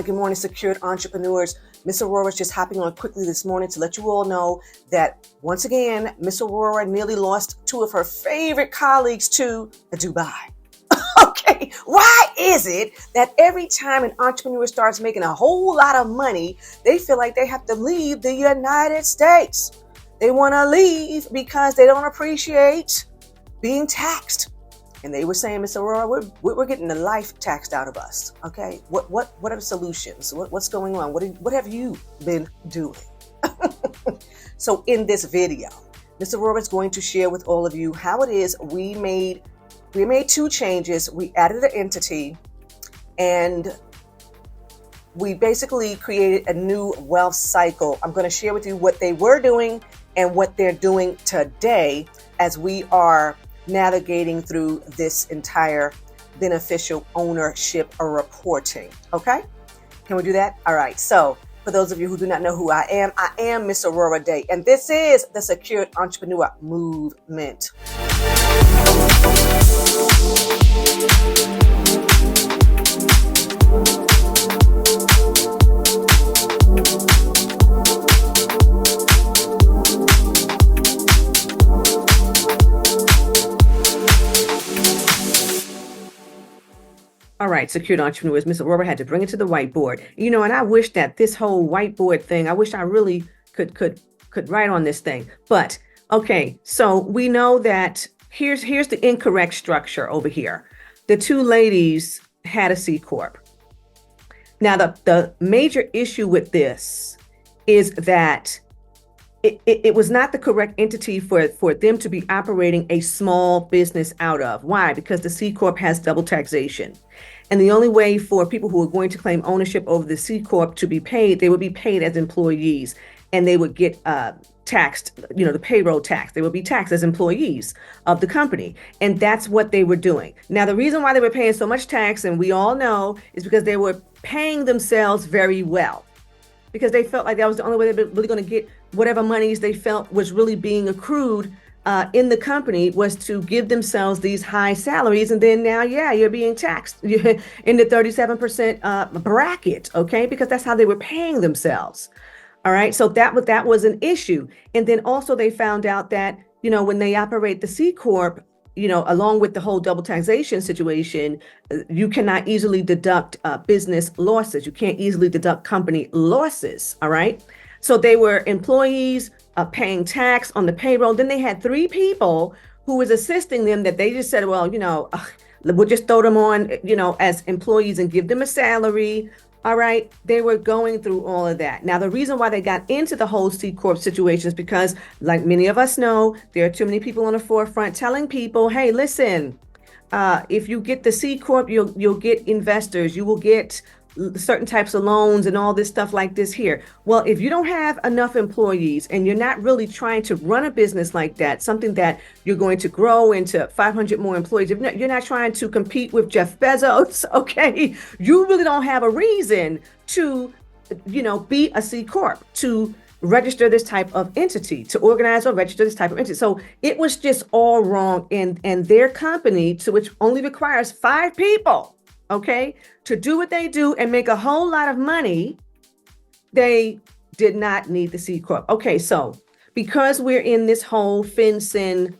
Good morning, secured entrepreneurs. Miss Aurorah just hopping on quickly this morning to let you all know that once again, Miss Aurorah nearly lost two of her favorite colleagues to Dubai. Okay, why is it that every time an entrepreneur starts making a whole lot of money, they feel like they have to leave the United States? They want to leave because they don't appreciate being taxed. And they were saying, Miss Aurorah, we're getting the life taxed out of us. Okay, what are the solutions? What's going on? What have you been doing? So in this video, Miss Aurorah is going to share with all of you how it is we made two changes. We added an entity, and we basically created a new wealth cycle. I'm going to share with you what they were doing and what they're doing today as we are navigating through this entire beneficial ownership or reporting. Okay? Can we do that? All right. So for those of you who do not know who I am Miss Aurorah Dey, and this is the Secured Entrepreneur Movement. All right, secured entrepreneurs, Miss Aurorah had to bring it to the whiteboard. And I wish that this whole whiteboard thing, I wish I really could write on this thing. But okay, so we know that here's the incorrect structure over here. The two ladies had a C Corp. Now, the major issue with this is that it was not the correct entity for them to be operating a small business out of. Why? Because the C Corp has double taxation. And the only way for people who are going to claim ownership over the C Corp to be paid, they would be paid as employees, and they would get taxed, the payroll tax. They would be taxed as employees of the company. And that's what they were doing. Now, the reason why they were paying so much tax, and we all know, is because they were paying themselves very well, because they felt like that was the only way they were really going to get whatever monies they felt was really being accrued in the company, was to give themselves these high salaries. And then now, you're being taxed in the 37% bracket, okay? Because that's how they were paying themselves. All right, so that was an issue. And then also they found out that, when they operate the C Corp, along with the whole double taxation situation, you cannot easily deduct business losses. You can't easily deduct company losses, all right? So they were employees paying tax on the payroll. Then they had three people who was assisting them that they just said, well, we'll just throw them on, as employees and give them a salary. All right. They were going through all of that. Now, the reason why they got into the whole C Corp situation is because, like many of us know, there are too many people on the forefront telling people, hey, listen, if you get the C Corp, you'll get investors, you will get certain types of loans and all this stuff like this here. Well, if you don't have enough employees and you're not really trying to run a business like that, something that you're going to grow into 500 more employees, if you're not trying to compete with Jeff Bezos, okay, you really don't have a reason to, be a C Corp, to register this type of entity, to organize or register this type of entity. So it was just all wrong. And their company, to which only requires 5 people, okay, to do what they do and make a whole lot of money, they did not need the C Corp. Okay, so because we're in this whole FinCEN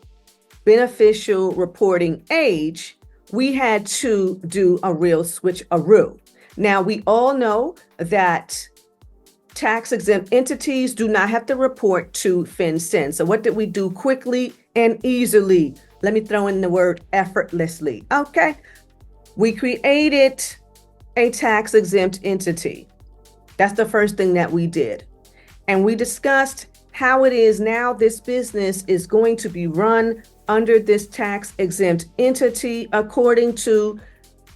beneficial reporting age, we had to do a real switcheroo. Now, we all know that tax-exempt entities do not have to report to FinCEN. So what did we do quickly and easily? Let me throw in the word effortlessly. Okay. We created a tax-exempt entity. That's the first thing that we did. And we discussed how it is now this business is going to be run under this tax-exempt entity according to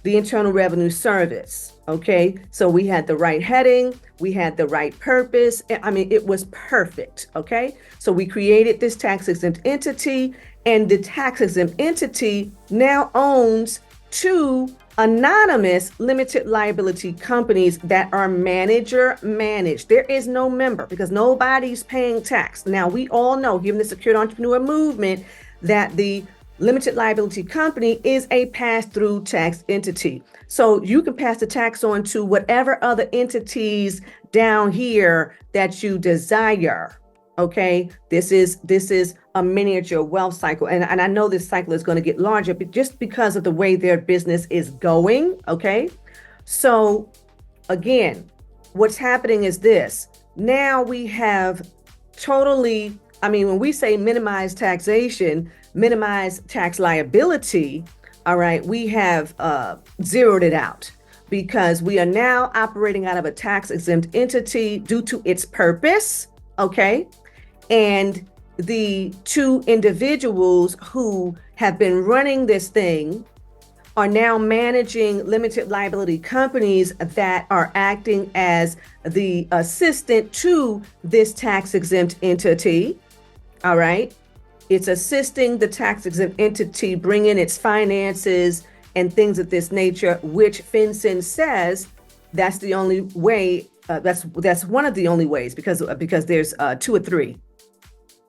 the Internal Revenue Service. Okay, so we had the right heading, we had the right purpose. I mean, it was perfect. Okay, so we created this tax-exempt entity, and the tax-exempt entity now owns 2 anonymous limited liability companies that are manager managed. There is no member because nobody's paying tax. Now, we all know, given the Secured Entrepreneur Movement, that the limited liability company is a pass-through tax entity. So you can pass the tax on to whatever other entities down here that you desire. Okay, this is a miniature wealth cycle, and I know this cycle is going to get larger, but just because of the way their business is going. Okay, so again, what's happening is this. Now we have totally, I mean, when we say minimize taxation, minimize tax liability, all right, we have zeroed it out because we are now operating out of a tax exempt entity due to its purpose. Okay. And the two individuals who have been running this thing are now managing limited liability companies that are acting as the assistant to this tax exempt entity. All right. It's assisting the tax exempt entity bring in its finances and things of this nature, which FinCEN says that's the only way. That's one of the only ways because there's two or three,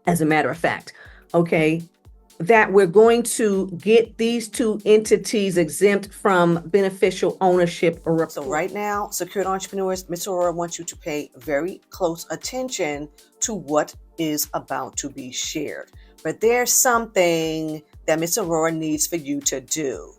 as a matter of fact. Okay. That we're going to get these two entities exempt from beneficial ownership or report. So right now, secured entrepreneurs, Ms. Aurorah wants you to pay very close attention to what is about to be shared. But there's something that Ms. Aurorah needs for you to do.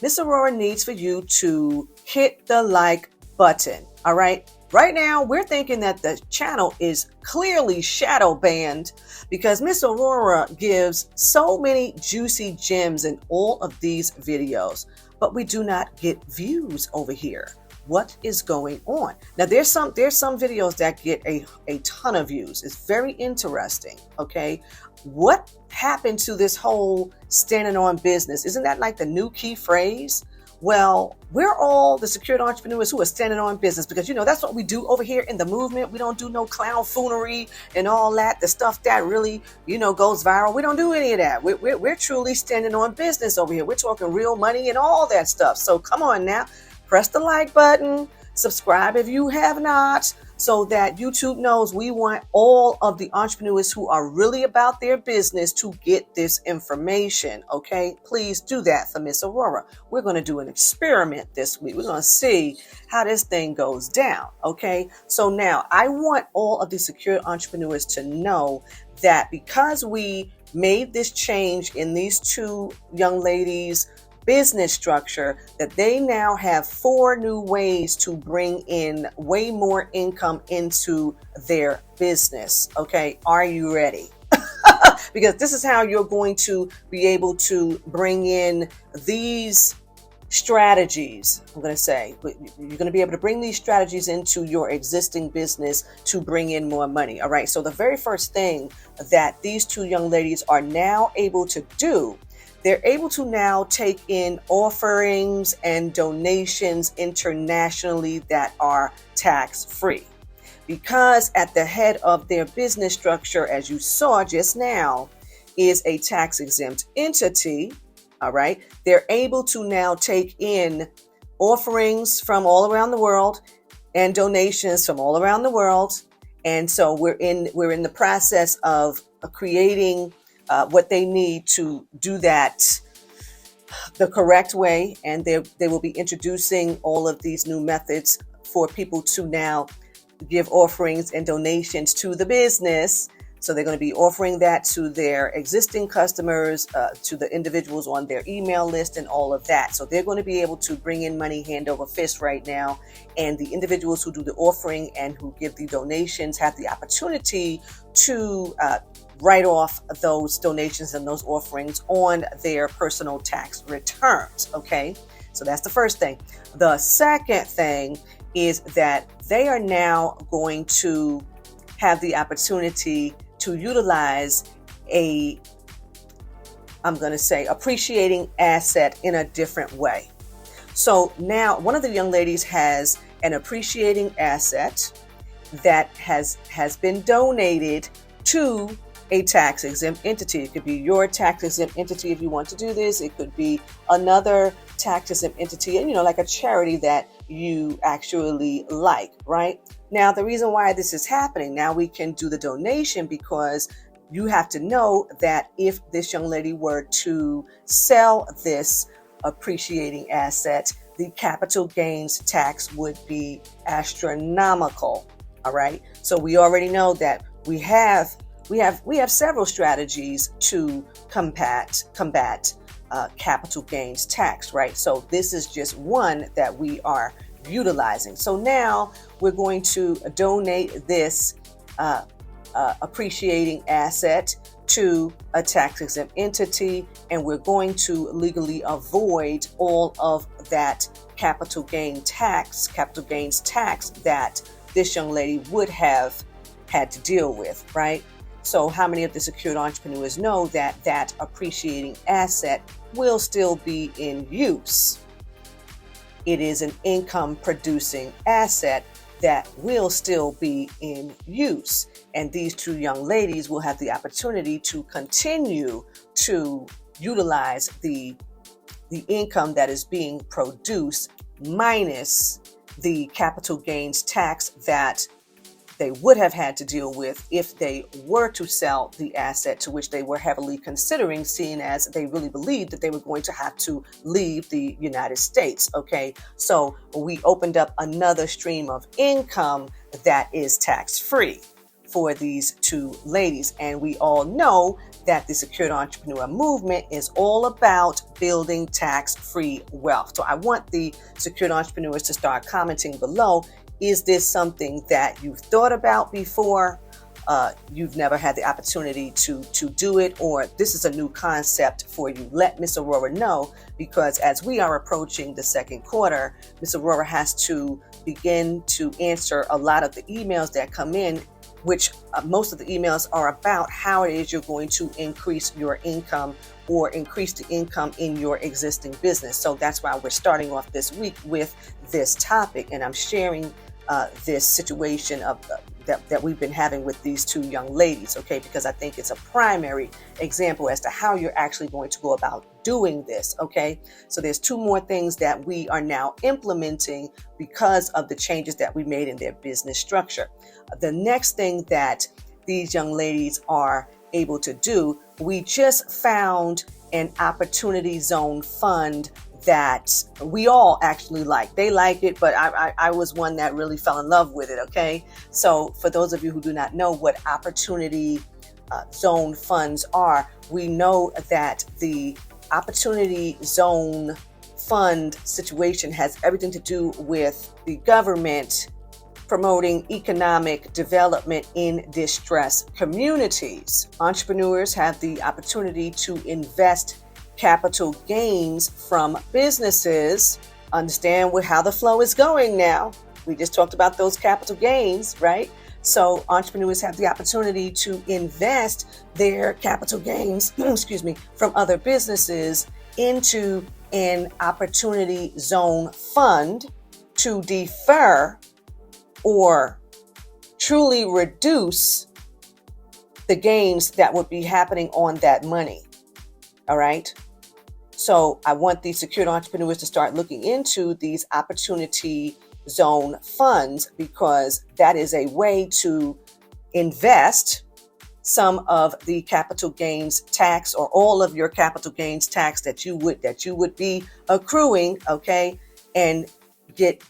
Ms. Aurorah needs for you to hit the like button. All right. Right now, we're thinking that the channel is clearly shadow banned because Miss Aurorah gives so many juicy gems in all of these videos, but we do not get views over here. What is going on? Now, there's some videos that get a ton of views. It's very interesting. Okay. What happened to this whole standing on business? Isn't that like the new key phrase? Well, we're all the secured entrepreneurs who are standing on business because, that's what we do over here in the movement. We don't do no clownfoonery and all that, the stuff that really, goes viral. We don't do any of that. We're truly standing on business over here. We're talking real money and all that stuff. So come on now, press the like button, subscribe if you have not, so that YouTube knows we want all of the entrepreneurs who are really about their business to get this information. Okay, please do that for Miss Aurorah. We're going to do an experiment this week. We're going to see how this thing goes down. Okay, so now I want all of the secure entrepreneurs to know that because we made this change in these two young ladies' business structure, that they now have 4 new ways to bring in way more income into their business. Okay, are you ready? Because this is how you're going to be able to bring in these strategies. I'm going to say you're going to be able to bring these strategies into your existing business to bring in more money. All right, so the very first thing that these two young ladies are now able to do, they're able to now take in offerings and donations internationally that are tax-free. Because at the head of their business structure, as you saw just now, is a tax-exempt entity. All right. They're able to now take in offerings from all around the world and donations from all around the world. And so we're in the process of creating what they need to do that the correct way. And they will be introducing all of these new methods for people to now give offerings and donations to the business. So they're going to be offering that to their existing customers, to the individuals on their email list and all of that. So they're going to be able to bring in money hand over fist right now. And the individuals who do the offering and who give the donations have the opportunity to write off those donations and those offerings on their personal tax returns. Okay, so that's the first thing. The second thing is that they are now going to have the opportunity to utilize appreciating asset in a different way. So now one of the young ladies has an appreciating asset that has been donated to a tax exempt entity. It could be your tax exempt entity if you want to do this. It could be another tax exempt entity, and like a charity that you actually like, right? Now, the reason why this is happening, now we can do the donation because you have to know that if this young lady were to sell this appreciating asset, the capital gains tax would be astronomical. All right. So we already know that we have several strategies to combat capital gains tax, right? So this is just one that we are utilizing. So now we're going to donate this appreciating asset to a tax exempt entity, and we're going to legally avoid all of that capital gains tax that this young lady would have had to deal with, right? So how many of the secured entrepreneurs know that that appreciating asset will still be in use? It is an income producing asset that will still be in use. And these two young ladies will have the opportunity to continue to utilize the income that is being produced minus the capital gains tax that they would have had to deal with if they were to sell the asset, to which they were heavily considering, seeing as they really believed that they were going to have to leave the United States. Okay, so we opened up another stream of income that is tax-free for these two ladies. And we all know that the secured entrepreneur movement is all about building tax-free wealth. So I want the secured entrepreneurs to start commenting below. Is this something that you've thought about before? You've never had the opportunity to do it, or this is a new concept for you? Let Miss Aurorah know, because as we are approaching the second quarter, Miss Aurorah has to begin to answer a lot of the emails that come in, which most of the emails are about how it is you're going to increase your income or increase the income in your existing business. So that's why we're starting off this week with this topic, and I'm sharing this situation of that we've been having with these two young ladies, okay, because I think it's a primary example as to how you're actually going to go about doing this, okay? So there's two more things that we are now implementing because of the changes that we made in their business structure. The next thing that these young ladies are able to do, we just found an opportunity zone fund that we all actually like. They like it, but I was one that really fell in love with it, okay? So for those of you who do not know what opportunity zone funds are, we know that the opportunity zone fund situation has everything to do with the government promoting economic development in distressed communities. Entrepreneurs have the opportunity to invest capital gains from businesses. Understand how the flow is going now. We just talked about those capital gains, right? So entrepreneurs have the opportunity to invest their capital gains, from other businesses into an opportunity zone fund to defer or truly reduce the gains that would be happening on that money. All right. So I want these secured entrepreneurs to start looking into these opportunity zone funds, because that is a way to invest some of the capital gains tax or all of your capital gains tax that you would be accruing, okay, and get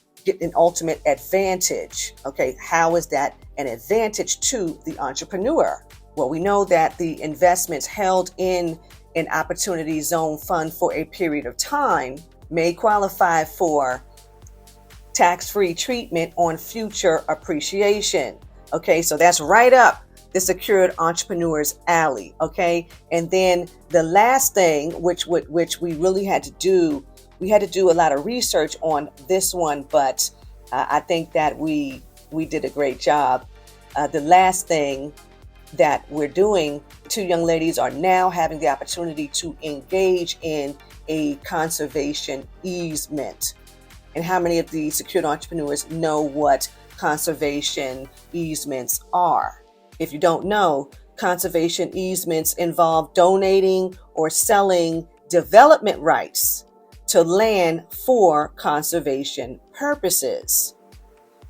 an ultimate advantage. Okay, how is that an advantage to the entrepreneur? Well, we know that the investments held in an opportunity zone fund for a period of time may qualify for tax-free treatment on future appreciation. Okay, so that's right up the secured entrepreneur's alley. Okay, and then the last thing, which we really had to do, we had to do a lot of research on this one, but I think that we did a great job. The last thing that we're doing, two young ladies are now having the opportunity to engage in a conservation easement. And how many of the secured entrepreneurs know what conservation easements are? If you don't know, conservation easements involve donating or selling development rights to land for conservation purposes.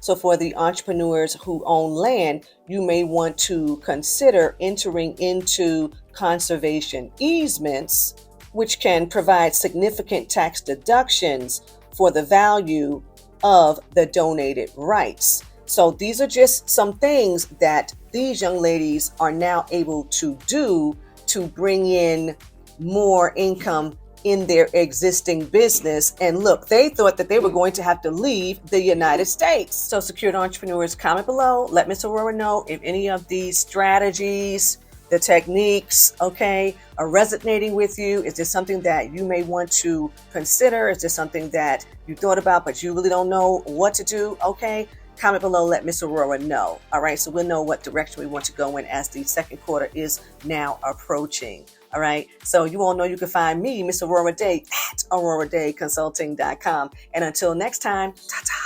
So for the entrepreneurs who own land, you may want to consider entering into conservation easements, which can provide significant tax deductions for the value of the donated rights. So these are just some things that these young ladies are now able to do to bring in more income in their existing business. And look, they thought that they were going to have to leave the United States. So secured entrepreneurs, comment below. Let Miss Aurorah know if any of these strategies, the techniques, okay, are resonating with you. Is this something that you may want to consider? Is this something that you thought about, but you really don't know what to do? Okay. Comment below, let Miss Aurorah know. All right, so we'll know what direction we want to go in as the second quarter is now approaching. All right, so you all know you can find me, Miss Aurorah Dey, at AurorahDayConsulting.com. And until next time, ta-ta.